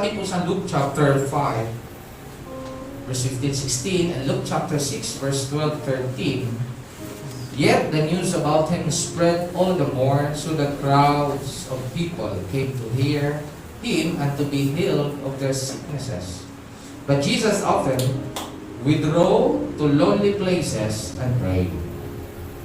sabi po sa Luke chapter 5, verse 15-16, and Luke chapter 6, verse 12-13, yet the news about him spread all the more, so that crowds of people came to hear him and to be healed of their sicknesses. But Jesus often withdrew to lonely places and prayed.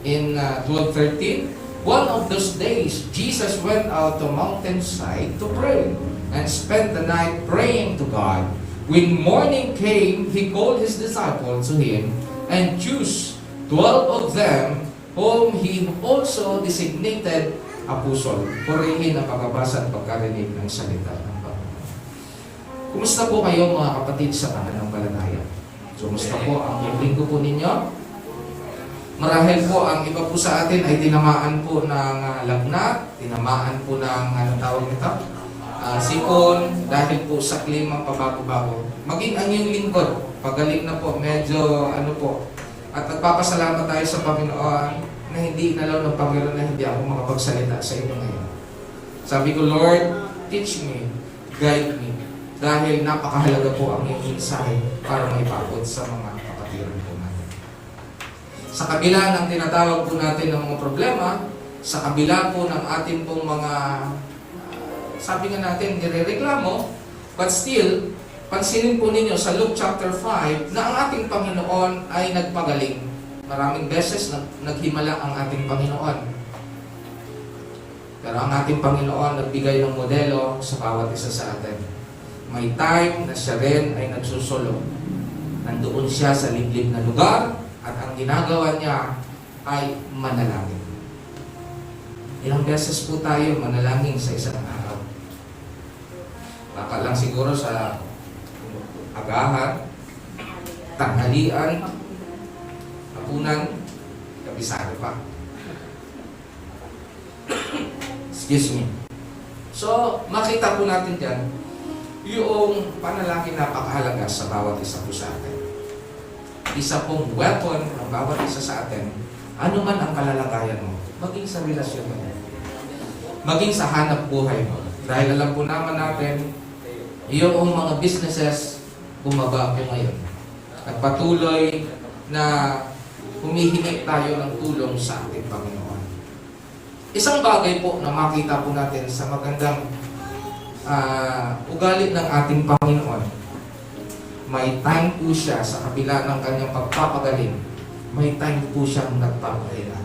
In 12:13, one of those days, Jesus went out to mountainside to pray and spent the night praying to God. When morning came, he called his disciples to him and chose 12 of them, whom he also designated apostle. Purihin ang pagbabasa at pagkarinig ng salita ng Panginoon. Kumusta po kayo mga kapatid sa pananampalataya? Kumusta po ang linggo po ninyo? Marahil po ang iba po sa atin ay tinamaan po ng lagnat, tinamaan po ng anong tawag nito? Sipon, dahil po sa klimang pabago-bago. Maging ang iyong lingkod, pagaling na po, medyo ano po. At nagpapasalamat tayo sa Panginoon na hindi inalaw ng Panginoon na hindi ako makapagsalita sa inyo ngayon. Sabi ko, Lord, teach me, guide me, dahil napakahalaga po ang iyong mensahe para maipabot sa mga kapatiran po natin. Sa kabila ng tinatawag po natin ng mga problema, sa kabila po ng ating pong mga sabi nga natin, nirereklamo, but still, pansinin po ninyo sa Luke chapter 5 na ang ating Panginoon ay nagpagaling. Maraming beses naghimala ang ating Panginoon. Pero ang ating Panginoon nagbigay ng modelo sa bawat isa sa atin. May time na siya rin ay nagsusulong. Nandoon siya sa liblib na lugar at ang ginagawa niya ay manalangin. Ilang beses po tayo manalangin sa isang araw? Baka lang siguro sa agahan, tanghalian, hapunan, kabisado pa. Excuse me. So, makita po natin dyan, yung panalangin napakahalaga sa bawat isa po sa atin. Isa pong weapon ng bawat isa sa atin, ano man ang kalalagayan mo, maging sa relasyon mo, maging sa hanap buhay mo. Dahil alam po naman natin, yung mga businesses bumaba po ngayon. At patuloy na humihingi tayo ng tulong sa ating Panginoon. Isang bagay po na makita po natin sa magandang ugali ng ating Panginoon, may time po siya sa kabila ng kanyang pagpapagaling, may time po siyang nagpapahila.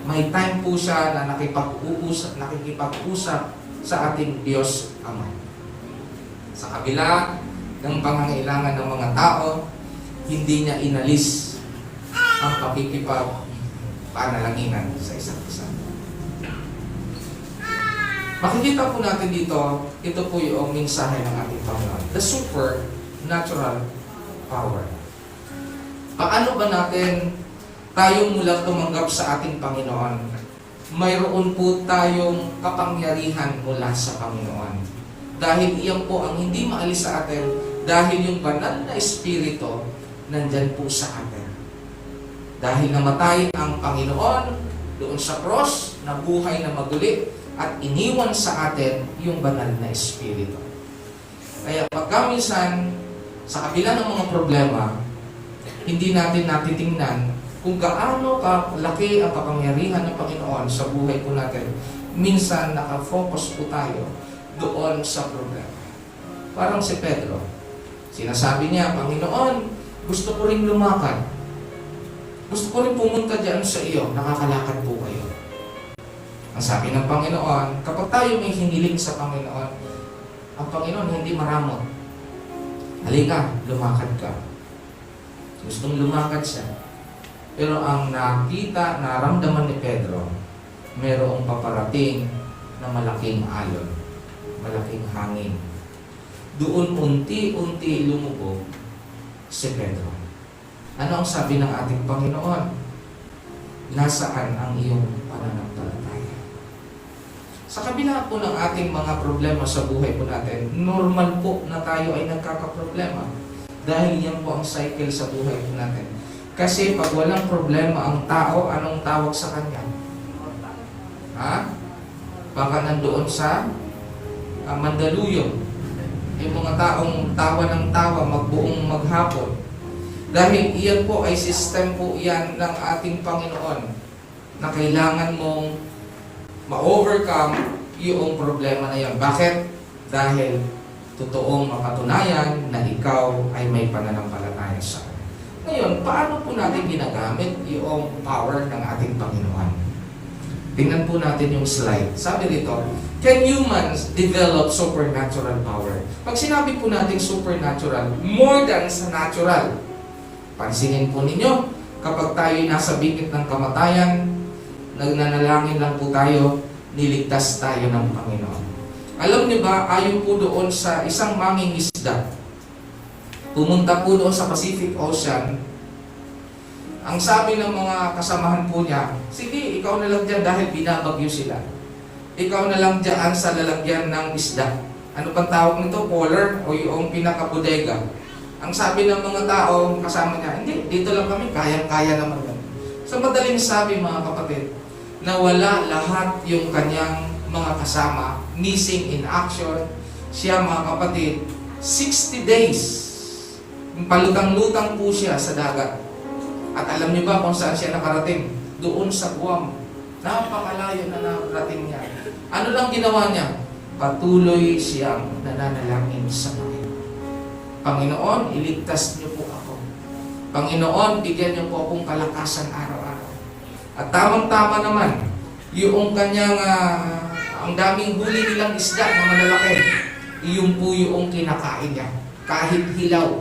May time po siya na nakikipag-usap sa ating Diyos Ama. Sa kabila ng pangangailangan ng mga tao, hindi niya inalis ang pakikipag-panalanginan sa isa't isa. Makikita po natin dito, ito po yung mensahe ng ating Panginoon. The supernatural power. Paano ba natin tayo mula tumanggap sa ating Panginoon? Mayroon po tayong kapangyarihan mula sa Panginoon. Dahil iyan po ang hindi maalis sa atin, dahil yung banal na Espiritu nandyan po sa atin. Dahil namatay ang Panginoon doon sa cross, nabuhay na maguli, at iniwan sa atin yung banal na Espiritu. Kaya pagka minsan, sa kabila ng mga problema, hindi natin natitingnan kung gaano kalaki ang kapangyarihan ng Panginoon sa buhay po natin. Minsan nakafocus po tayo doon sa problema. Parang si Pedro, sinasabi niya, Panginoon, gusto ko rin lumakad. Gusto ko rin pumunta dyan sa iyo, nakakalakad po kayo. Ang sabi ng Panginoon, kapag tayo may hiniling sa Panginoon, ang Panginoon hindi maramot. Halika, lumakad ka. Gustong lumakad siya. Pero ang nakita, naramdaman ni Pedro, mayroong paparating na malaking alon, malaking hangin. Doon unti-unti lumubog si Pedro. Ano ang sabi ng ating Panginoon? Nasaan ang iyong pananampalataya? Sa kabila po ng ating mga problema sa buhay po natin, normal po na tayo ay nagkakaproblema. Dahil yan po ang cycle sa buhay po natin. Kasi pag walang problema ang tao, anong tawag sa kanya? Ha? Baka nandoon sa Mandaluyong. yung mga taong tawa ng tawa, magbuong maghapon. Dahil iyan po ay system po yan ng ating Panginoon na kailangan mong ma-overcome yung problema na yan. Bakit? Dahil totoong mapatunayan na ikaw ay may pananampalataya sa Kanya. Ngayon, paano po natin ginagamit yung power ng ating Panginoon? Tingnan po natin yung slide. Sabi dito, can humans develop supernatural power? Pag sinabi po natin supernatural, more than sa natural. Pansinin po ninyo, kapag tayo nasa bingit ng kamatayan, nagnanalangin lang po tayo, niligtas tayo ng Panginoon. Alam niyo ba, ayon po doon sa isang mangingisda, pumunta po doon sa Pacific Ocean, ang sabi ng mga kasamahan po niya, sige, ikaw na lang dyan dahil binabagyo sila. Ikaw na lang dyan sa lalagyan ng isda. Ano pang tawag nito? Polar o yung pinakabodega. Ang sabi ng mga tao kasama niya, hindi, dito lang kami, kayang-kaya naman yan. Sa madaling sabi mga kapatid, nawala lahat yung kanyang mga kasama, missing in action. Siya mga kapatid, 60 days, palutang-lutang po siya sa dagat. At alam niyo ba kung saan siya nakarating? Doon sa Guam. Napakalayo na nakarating niya. Ano lang ginawa niya? Patuloy siyang nananalangin sa Panginoon. Panginoon, iligtas niyo po ako. Panginoon, bigyan niyo po akong kalakasan araw-araw. At tamang-tama naman, yung kanyang, ang daming huli nilang isda na malalaki, iyon po yung kinakain niya. Kahit hilaw,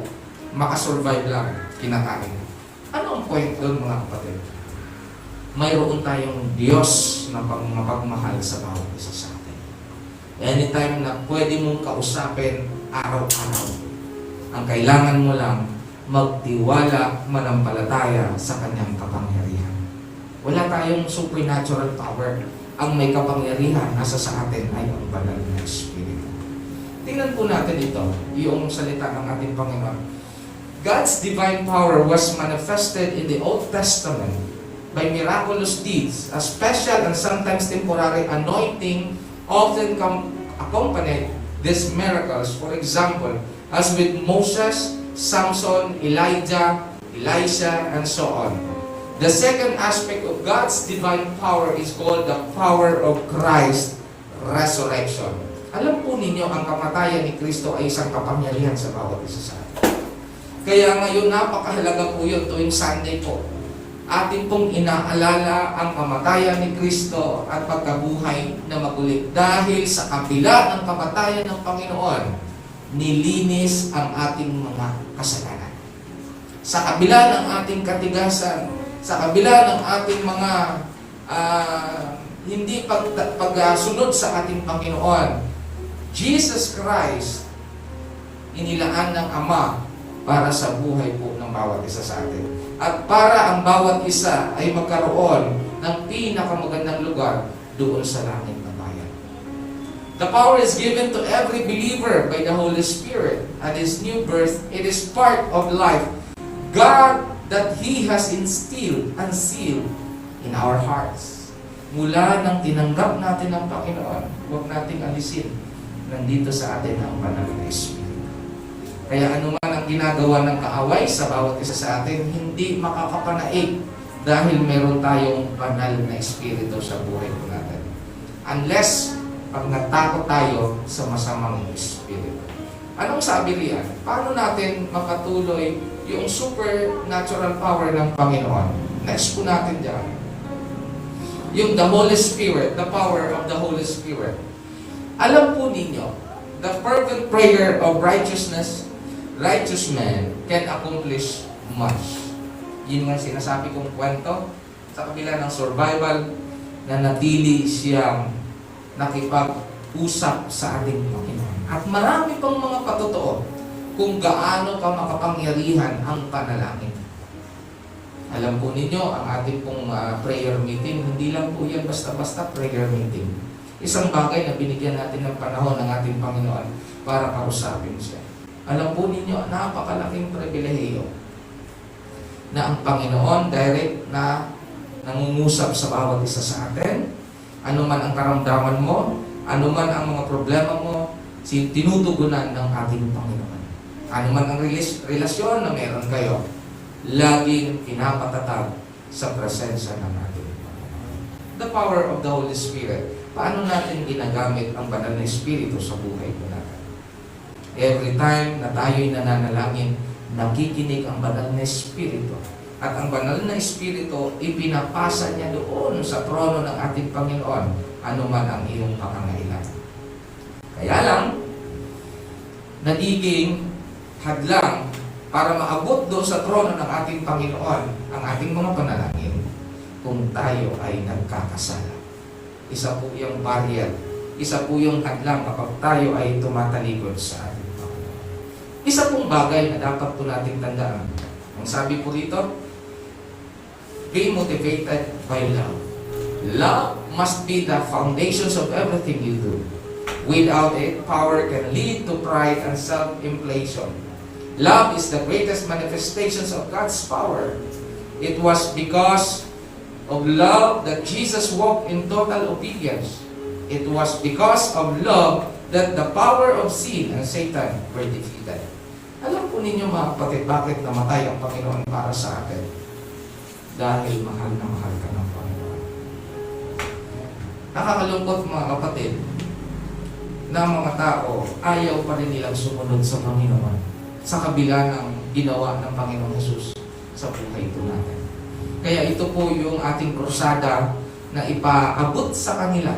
makasurvive lang, kinakain niya. Ano ang point doon mga kapatid? Mayroon tayong Diyos na mapagmahal sa bawat isa sa atin. Anytime na pwede mong kausapin araw-araw, ang kailangan mo lang magtiwala, manampalataya sa kanyang kapangyarihan. Wala tayong supernatural power. Ang may kapangyarihan nasa sa atin ay ang banal na Espiritu. Tingnan po natin ito, yung salita ng ating Panginoon. God's divine power was manifested in the Old Testament by miraculous deeds. A special and sometimes temporary anointing often accompanied these miracles. For example, as with Moses, Samson, Elijah, Elisha, and so on. The second aspect of God's divine power is called the power of Christ resurrection. Alam po ninyo, ang kamatayan ni Kristo ay isang kapangyarihan sa bawat isa sa atin. Kaya ngayon, napakahalaga po yun tuwing Sunday po. Atin pong inaalala ang kamatayan ni Kristo at pagkabuhay na magulit. Dahil sa kabila ng kamatayan ng Panginoon, nilinis ang ating mga kasalanan. Sa kabila ng ating katigasan, sa kabila ng ating mga hindi pagsunod sa ating Panginoon, Jesus Christ, inilaan ng Ama para sa buhay po ng bawat isa sa atin. At para ang bawat isa ay magkaroon ng pinakamagandang lugar doon sa langit na bayan. The power is given to every believer by the Holy Spirit. At His new birth, it is part of life God that He has instilled and sealed in our hearts. Mula nang tinanggap natin ang Panginoon, huwag nating alisin. Nandito sa atin ang banal na Espiritu. Kaya anuman ang ginagawa ng kaaway sa bawat isa sa atin, hindi makakapanaig dahil meron tayong banal na Espiritu sa buhay po natin. Unless pag natakot tayo sa masamang Espiritu. Anong sabi riyan? Paano natin mapatuloy yung supernatural power ng Panginoon? Next po natin dyan. Yung the Holy Spirit, the power of the Holy Spirit. Alam po ninyo, the fervent prayer of righteous men can accomplish much. Yun nga sinasabi kong kwento sa kabila ng survival na natili siyang nakipag-usap sa ating Panginoon. At marami pang mga patotoo kung gaano ka makapangyarihan ang panalangin. Alam po ninyo, ang ating pong prayer meeting, hindi lang po yan basta-basta prayer meeting. Isang bagay na binigyan natin ng panahon ng ating Panginoon para kausapin siya. Alam po ninyo, napakalaking pribilehiyo na ang Panginoon direct na nangungusap sa bawat isa sa atin. Ano man ang karamdaman mo, ano man ang mga problema mo, tinutugunan ng ating Panginoon. Ano man ang relasyon na meron kayo, laging pinapatatag sa presensya ng ating Panginoon. The power of the Holy Spirit. Paano natin ginagamit ang banal na Espiritu sa buhay ko natin? Every time na tayo'y nananalangin, nakikinig ang banal na Espiritu. At ang banal na Espiritu, ipinapasa niya doon sa trono ng ating Panginoon, ano man ang iyong pangangailangan. Kaya lang, nagiging hadlang para maabot doon sa trono ng ating Panginoon ang ating mga panalangin kung tayo ay nagkakasala. Isa po yung barrier, isa po yung hadlang kapag tayo ay tumatalikod sa ating Panginoon. Isa pong bagay na dapat po nating tandaan. Ang sabi po rito, be motivated by love. Love must be the foundations of everything you do. Without it, power can lead to pride and self-inflation. Love is the greatest manifestations of God's power. It was because of love that Jesus walked in total obedience. It was because of love that the power of sin and Satan were defeated. Alam po ninyo mga kapatid, bakit namatay ang Panginoon para sa atin? Dahil mahal na mahal ka ng Panginoon. Nakakalungkot mga kapatid, na mga tao ayaw pa rin nilang sumunod sa Panginoon sa kabila ng ginawa ng Panginoong Jesus sa buhay ito natin. Kaya ito po yung ating krusada na ipaabot sa kanila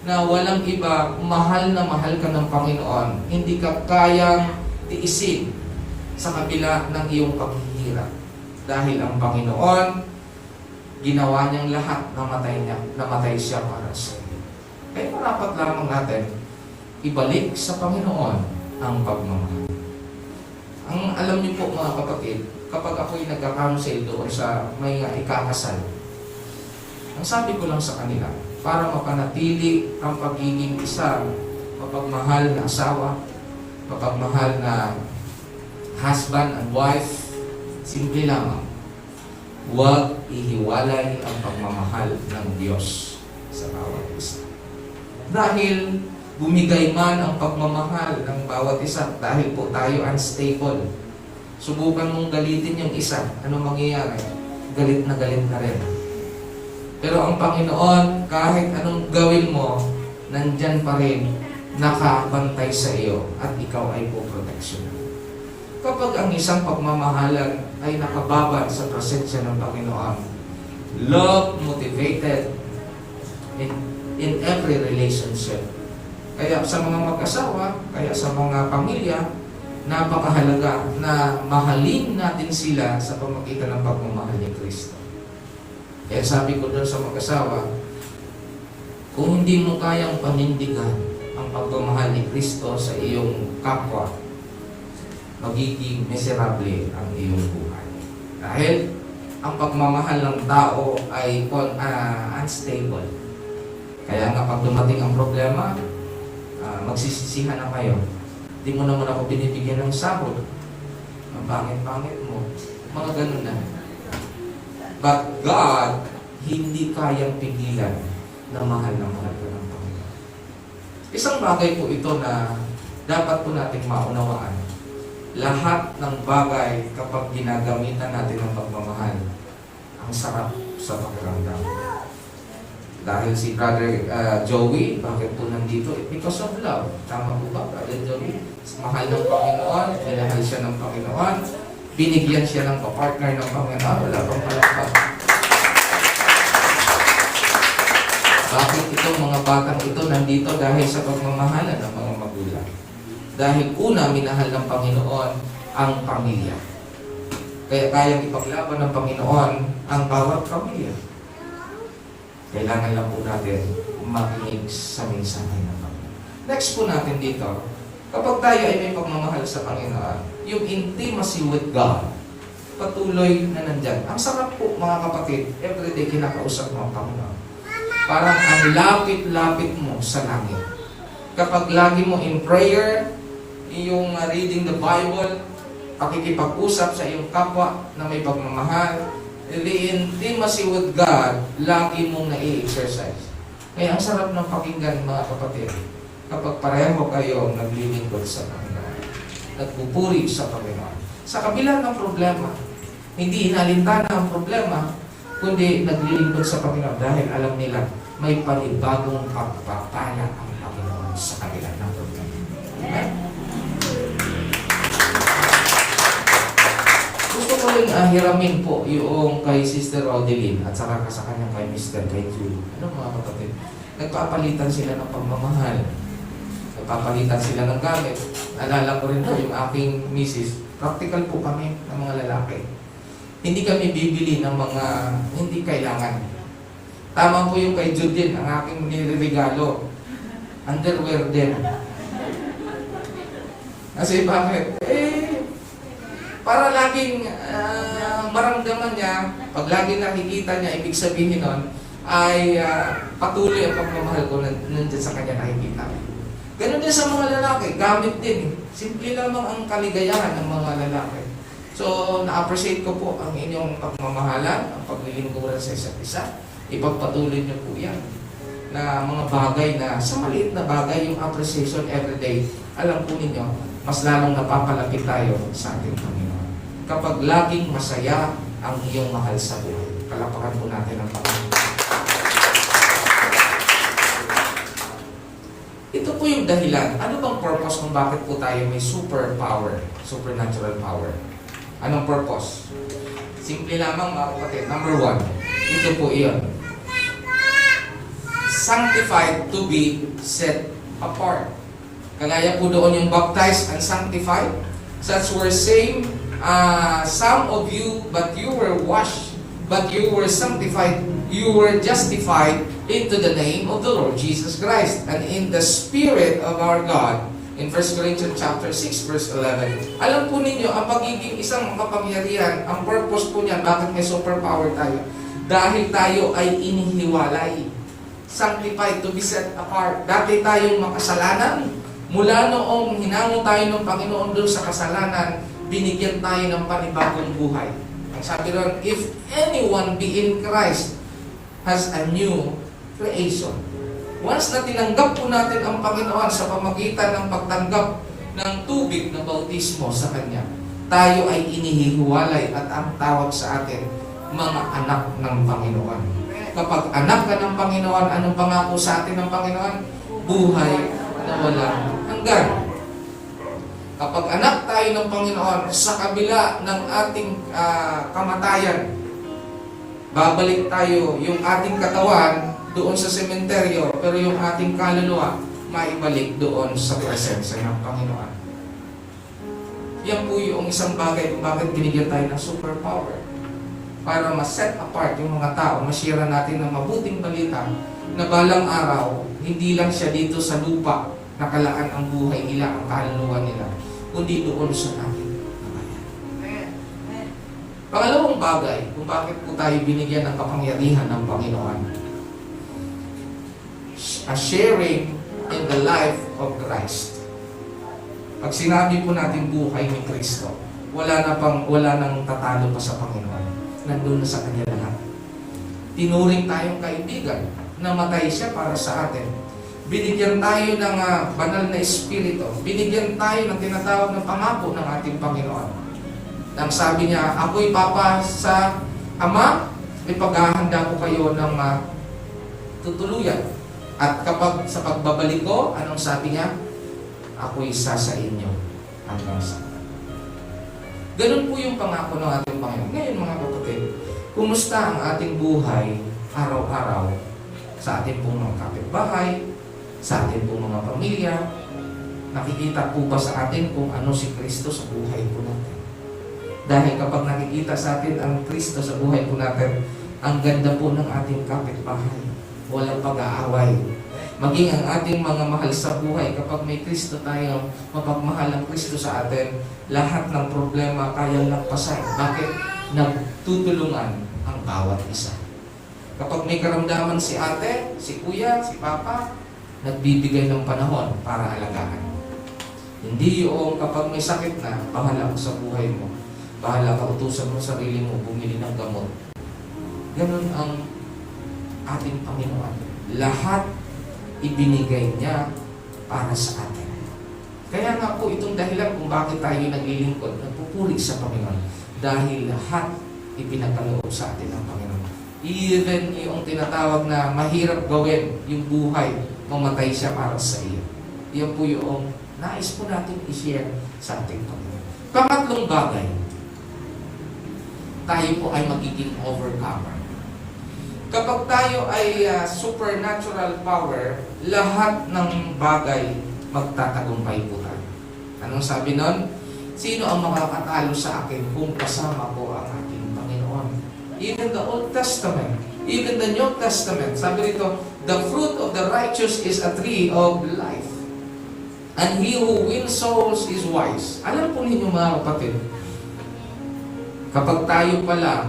na walang iba, mahal na mahal ka ng Panginoon, hindi ka kayang tiisin sa kabila ng iyong paghihirap. Dahil ang Panginoon, ginawa niyang lahat, namatay siya para sa iyo. Kaya marapat lamang natin ibalik sa Panginoon ang pagmamahal. Ang alam niyo po mga kapatid, kapag ako'y nagka-counsel doon sa may ikakasal, ang sabi ko lang sa kanila, para mapanatili ang pagiging isang mapagmahal na asawa, mapagmahal na husband and wife, simple lamang, huwag ihiwalay ang pagmamahal ng Diyos sa bawat isa. Dahil bumigay man ang pagmamahal ng bawat isa, dahil po tayo unstable. Subukan mong galitin yung isa. Ano mangyayari? Galit na galit ka rin. Pero ang Panginoon, kahit anong gawin mo, nandyan pa rin, nakabantay sa iyo at ikaw ay poproteksyon. Kapag ang isang pagmamahalan ay nakababad sa presensya ng Panginoon, love motivated in every relationship. Kaya sa mga mag-asawa, kaya sa mga pamilya, napakahalaga na mahalin natin sila sa pamagitan ng pagmamahal ni Kristo. Kaya sabi ko doon sa mag-asawa, kung hindi mo kayang panindigan ang pagmamahal ni Kristo sa iyong kapwa, magiging miserable ang iyong buhay. Dahil ang pagmamahal ng tao ay unstable. Kaya nga pag dumating ang problema, magsisisihan na kayo. Hindi mo naman ako binibigyan ng sahod. Ang pangit-pangit mo. Mga ganun na. But God, hindi kayang pigilan na mahal ka ng Panginoon. Isang bagay po ito na dapat po nating maunawaan. Lahat ng bagay kapag ginagamitan natin ng pagmamahal, ang sarap sa pakiramdam. Dahil si Brother Joey, bakit po nandito? Because of love. Tama po ba, Brother Joey? Mahal ng Panginoon, minahal siya ng Panginoon, binigyan siya ng kapartner ng Panginoon, wala pang palakpak. Bakit itong mga batang ito nandito? Dahil sa pagmamahalan ng mga magulang. Dahil una, minahal ng Panginoon ang pamilya. Kaya kayang ipaglaban ng Panginoon ang bawat pamilya. Kailangan lang po natin makinig sa mensahe ng Panginoon. Next po natin dito, kapag tayo ay may pagmamahal sa Panginoon, yung intimacy with God, patuloy na nandyan. Ang sarap po mga kapatid, everyday kinakausap mo ang Panginoon. Parang ang lapit-lapit mo sa langit. Kapag lagi mo in prayer, yung reading the Bible, pakikipag-usap sa iyong kapwa na may pagmamahal, the intimacy with God, lagi mong nai-exercise. Kaya ang sarap ng pakinggan mga kapatid. Kapag pareho kayo naglilingkod sa Panginoon, nagpupuri sa Panginoon, sa kabila ng problema, hindi inalintana ang problema, kundi naglilingkod sa Panginoon dahil alam nila may panibagong pagpapala ang Panginoon sa kabila ng problema. Amen? Gusto ko rin hiramin po yung kay Sister Rodeline at saka sa kanyang kay Mr. kay Julie. Ano mga kapatid? Nagpapalitan sila ng pagmamahal. Nagpapalitan sila ng gamit. Alala ko rin po yung aking misis. Practical po kami ng mga lalaki. Hindi kami bibili ng mga hindi kailangan. Tama po yung kay Judith, ang aking niregalo. Underwear din. Kasi bakit? Para laging maramdaman niya, pag lagi nakikita niya, ibig sabihin nun, ay patuloy ang pagmamahal ko nandiyan sa kanya nakikita. Ganun din sa mga lalaki, gamit din. Simple lamang ang kaligayahan ng mga lalaki. So, na-appreciate ko po ang inyong pagmamahalan, ang paglilingkuran sa isa't isa. Ipagpatuloy niyo po yan. Na mga bagay na, sa maliit na bagay, yung appreciation everyday, alam po ninyo, mas lalong napapalapit tayo sa ating Panginoon. Kapag laging masaya ang iyong mahal sa buhay. Palapakan po natin ang Panginoon. Ito po yung dahilan. Ano bang purpose kung bakit po tayo may superpower, supernatural power? Anong purpose? Simple lamang mga kapatid. Number 1, ito po iyon. Sanctified to be set apart. Kagaya po doon yung baptized and sanctified. Such were same, some of you, but you were washed, but you were sanctified, you were justified into the name of the Lord Jesus Christ and in the Spirit of our God. In 1 Corinthians chapter 6 verse 11. Alam po ninyo, ang pagiging isang makapangyarihan, ang purpose po niyan, bakit may superpower tayo? Dahil tayo ay inihiwalay. Sanctified, to be set apart. Dati tayong makasalanan. Mula noong hinango tayo ng Panginoon doon sa kasalanan, binigyan tayo ng panibagong buhay. Ang sabi doon, if anyone be in Christ, has a new creation. Once na tinanggap po natin ang Panginoon sa pamagitan ng pagtanggap ng tubig na bautismo sa Kanya, tayo ay inihihiwalay at ang tawag sa atin, mga anak ng Panginoon. Kapag anak ka ng Panginoon, anong pangako sa atin ng Panginoon? Buhay na walang hanggan. Kapag anak tayo ng Panginoon, sa kabila ng ating kamatayan, babalik tayo yung ating katawan doon sa sementeryo, pero yung ating kaluluwa, maibalik doon sa presensya ng Panginoon. Yan po yung isang bagay kung bakit binigyan tayo ng superpower. Para ma-set apart yung mga tao, ma-share natin ng mabuting balita na balang araw, hindi lang siya dito sa lupa nakalaan ang buhay nila, ang kaluluwa nila, kundi doon sa ating bayan. Pangalawang bagay kung bakit po tayo binigyan ng kapangyarihan ng Panginoon, a sharing in the life of Christ. Pag sinabi po natin buhay ni Kristo, wala nang tatalo pa sa Panginoon. Nandun na sa Kanya lahat. Tinuring tayong kaibigan, namatay siya para sa atin. Binigyan tayo ng banal na espiritu. Binigyan tayo ng tinatawag ng pangako ng ating Panginoon. Nang sabi niya, ako'y papa sa Ama, ipaghahanda ko kayo ng tutuluyan. At kapag sa pagbabalik ko, anong sabi niya? Ako'y isa sa inyo hanggang sa. Ganun po yung pangako ng ating Panginoon. Ngayon mga kapatid, kumusta ang ating buhay araw-araw sa ating pong mga kapitbahay, sa ating pong mga pamilya? Nakikita po ba sa atin kung ano si Kristo sa buhay po natin? Dahil kapag nakikita sa atin ang Kristo sa buhay po natin, ang ganda po ng ating kapitbahay. Walang pag-aaway. Maging ang ating mga mahal sa buhay, kapag may Kristo tayo, mapagmahal ang Kristo sa atin, lahat ng problema kaya lagpasan. Bakit? Nagtutulungan ang bawat isa. Kapag may karamdaman si ate, si kuya, si papa, nagbibigay ng panahon para alagaan. Hindi yung kapag may sakit na, bahala ka sa buhay mo. Bahala ka, utusan mo sarili mo, bumili ng gamot. Ganun ang ating Panginoon. Lahat ibinigay niya para sa atin. Kaya nga po itong dahilan kung bakit tayo naglilingkod, nagpupuri sa Panginoon. Dahil lahat ipinagkaloob sa atin ng Panginoon. Even yung tinatawag na mahirap gawin yung buhay, mamatay siya para sa iyo. Yan po yung nais po natin i-share sa ating Panginoon. Pangatlong bagay, tayo po ay magiging overcomer. Kapag tayo ay supernatural power, lahat ng bagay magtatagumpay po tayo. Anong sabi nun? Sino ang makakatalo sa akin kung kasama ko ang aking Panginoon? Even the Old Testament, even the New Testament, sabi rito, the fruit of the righteous is a tree of life. And he who wins souls is wise. Alam po ninyo mga kapatid, kapag tayo pala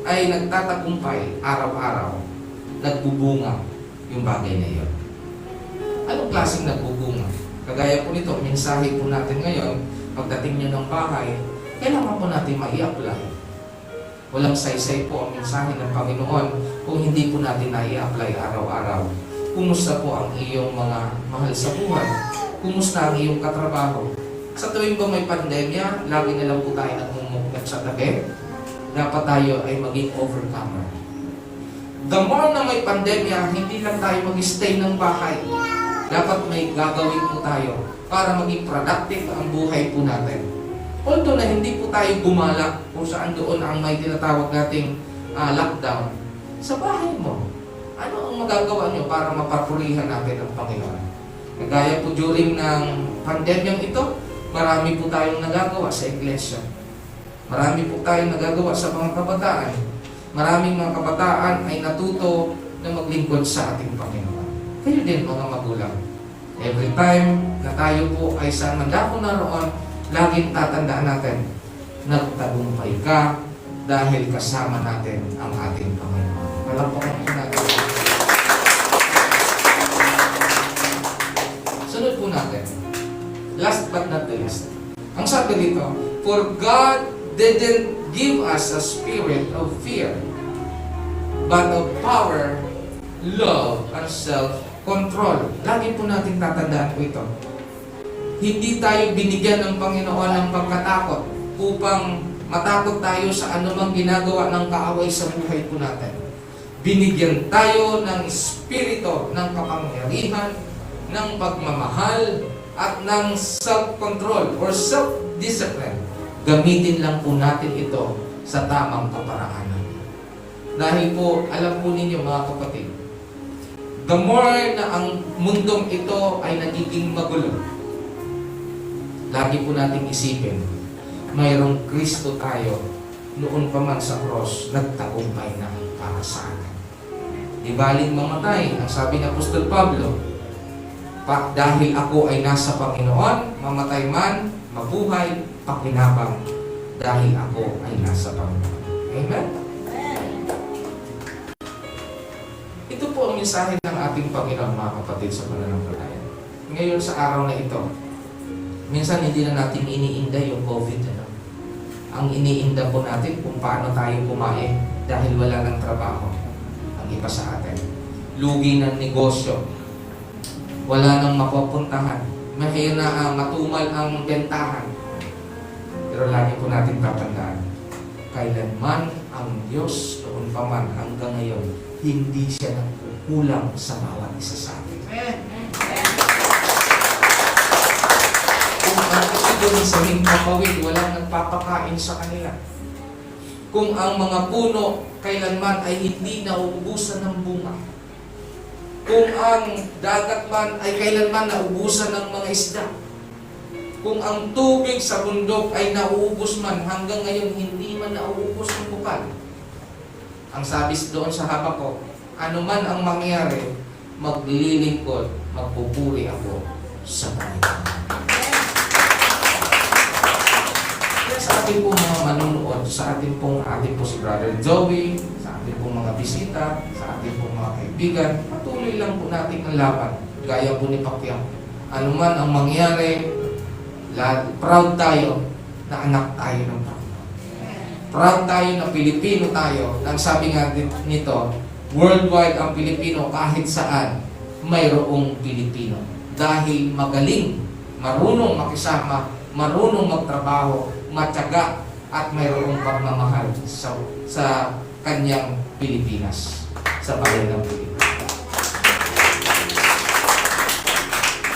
ay nagtatagumpay araw-araw, nagbubunga yung bagay na yun. Anong klaseng nagbubunga? Kagaya po nito, mensahe po natin ngayon, pagdating nyo ng bahay, kailangan po natin mai-apply. Walang saysay po ang mensahe ng Panginoon kung hindi po natin na-i-apply araw-araw. Kumusta po ang iyong mga mahal sa buhay? Kumusta ang iyong katrabaho? Sa tuwing ba may pandemya, lagi na lang po tayo nagmumuklat sa tabi. Dapat tayo ay maging overcomer. The more na may pandemya, hindi lang tayo mag-stay ng bahay. Dapat may gagawin po tayo para maging productive ang buhay po natin. Although na hindi po tayo gumala kung saan doon ang may tinatawag nating lockdown, sa bahay mo, ano ang magagawa nyo para mapapurihan natin ang Panginoon? Kagaya po during ng pandemyang ito, marami po tayong nagagawa sa iglesia. Marami po tayong nagagawa sa mga kabataan. Maraming mga kabataan ay natuto na maglingkod sa ating Panginoon. Kayo din mga magulang. Every time na tayo po ay saan man dako naroon, laging tatandaan natin, nagtagumpay ka dahil kasama natin ang ating Panginoon. Malampakan po natin. Sunod po natin. Last but not the least. Ang sabi dito, for God didn't give us a spirit of fear, but of power, love, and self-control. Lagi po natin tatandaan po ito. Hindi tayo binigyan ng Panginoon ng pagkatakot upang matakot tayo sa anumang ginagawa ng kaaway sa buhay po natin. Binigyan tayo ng espiritu ng kapangyarihan, ng pagmamahal, at ng self-control or self-discipline. Gamitin lang po natin ito sa tamang kaparaanan. Dahil po, alam po ninyo mga kapatid, the more na ang mundong ito ay nagiging magulo, lagi po natin isipin, mayroong Kristo tayo noon pa man sa cross, nagtagumpay na para sa atin. Di baling mamatay, ang sabi ng Apostol Pablo, dahil ako ay nasa Panginoon, mamatay man, mabuhay, pakinabang, dahil ako ay nasa Panginoon. Amen? Ito po ang mensahe ng ating Panginoon, mga kapatid, sa pananampalataya. Ngayon sa araw na ito, minsan hindi na natin iniinda yung COVID. Ang iniinda po natin kung paano tayo kumain dahil wala ng trabaho. Ang iba sa atin. Lugi ng negosyo. Wala nang mapupuntahan. Mahina matumal ang bentahan. Pero lagi po natin tatandaan, kailanman ang Diyos noon pa man hanggang ngayon, hindi siya nagkukulang sa bawat isa sa atin. Kung ang doon sa himpapawid, walang nagpapakain sa kanila. Kung ang mga puno kailanman ay hindi nauubusan ng bunga. Kung ang dagat man ay kailanman nauubusan ng mga isda. Kung ang tubig sa bundok ay nauubos man, hanggang ngayon hindi man nauubos ng bukal. Ang sabi doon sa Habakuk, ano man ang mangyari, maglilingkod, magpupuri ako sa Panginoon. Kaya sa ating pong mga manunood, sa ating po si Brother Joey, sa ating pong mga bisita, sa ating pong mga kaibigan, patuloy lang po natin ang laban. Gaya po ni Pacquiao. Ano man ang mangyari, proud tayo na anak tayo ng Panginoon. Proud tayo na Pilipino tayo. Ang sabi nga nito, worldwide ang Pilipino, kahit saan mayroong Pilipino. dahil magaling, marunong makisama, marunong magtrabaho, matyaga, at mayroong pagmamahal sa kanyang Pilipinas, sa bayan ng Pilipinas.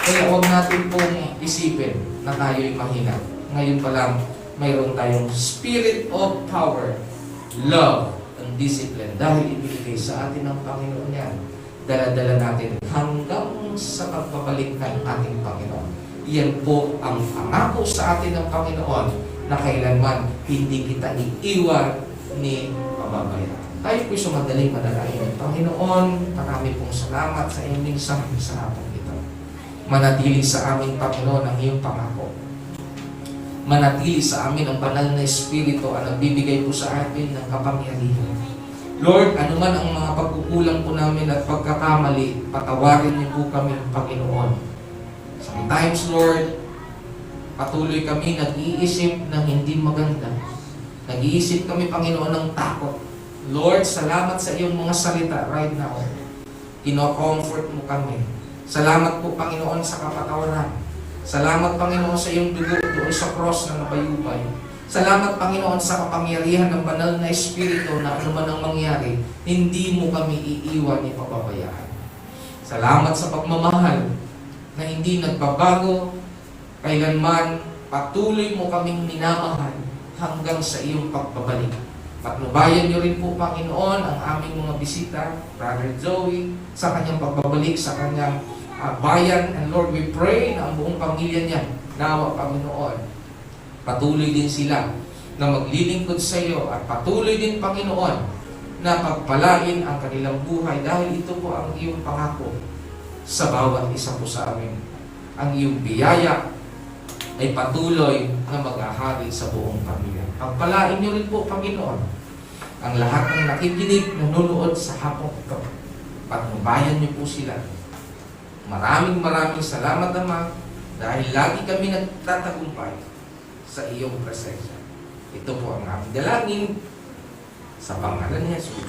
Kaya huwag natin pong isipin na tayo'y mahina. Ngayon pa lang, mayroon tayong spirit of power, love, and discipline. Dahil ibigay sa atin ng Panginoon yan, dala-dala natin hanggang sa pagbabalik ng ating Panginoon. Yan po ang pangako sa atin ng Panginoon na kailanman hindi kita iiwan ni pababayaan. Tayo po'y sumadaling manalangin. Panginoon, marami pong salamat sa iyong mensahe sa hapon ito. Manatili sa aming Panginoon ang iyong pangako. Manatili sa amin ang banal na Espiritu ang nagbibigay po sa atin ng kapangyarihan. Lord, anuman ang mga pagkukulang po namin at pagkakamali, patawarin niyo po kami, Panginoon. Sometimes, Lord, patuloy kami nag-iisip ng hindi maganda. Nag-iisip kami, Panginoon, ng takot. Lord, salamat sa iyong mga salita right now. Kino-comfort mo kami. Salamat po, Panginoon, sa kapatawaran. Salamat, Panginoon, sa iyong dugo doon sa cross na nabayubay. Salamat, Panginoon, sa kapangyarihan ng banal na Espiritu na anuman ang mangyari, hindi mo kami iiwan ni pababayaan. Salamat sa pagmamahal na hindi nagbabago, kailanman patuloy mo kaming minamahal hanggang sa iyong pagbabalik. Patnubayan niyo rin po, Panginoon, ang aming mga bisita, Brother Joey, sa kanyang pagbabalik, sa kanyang bayan. And Lord, we pray na ang buong pamilya niya, nawa, Panginoon, patuloy din sila na maglilingkod sa iyo at patuloy din, Panginoon, na pagpalain ang kanilang buhay dahil ito po ang iyong pangako sa bawat isa po sa amin. Ang iyong biyaya ay patuloy na mag-ahari sa buong pamilya. Pagpalain niyo rin po, Panginoon, ang lahat ng nakikinig, nanonood sa hapong ito. Patnubayan niyo po sila. Maraming salamat, Ama, dahil lagi kami nagtatagumpay sa iyong presensya. Ito po ang aming dalangin sa pangalan ni Jesus.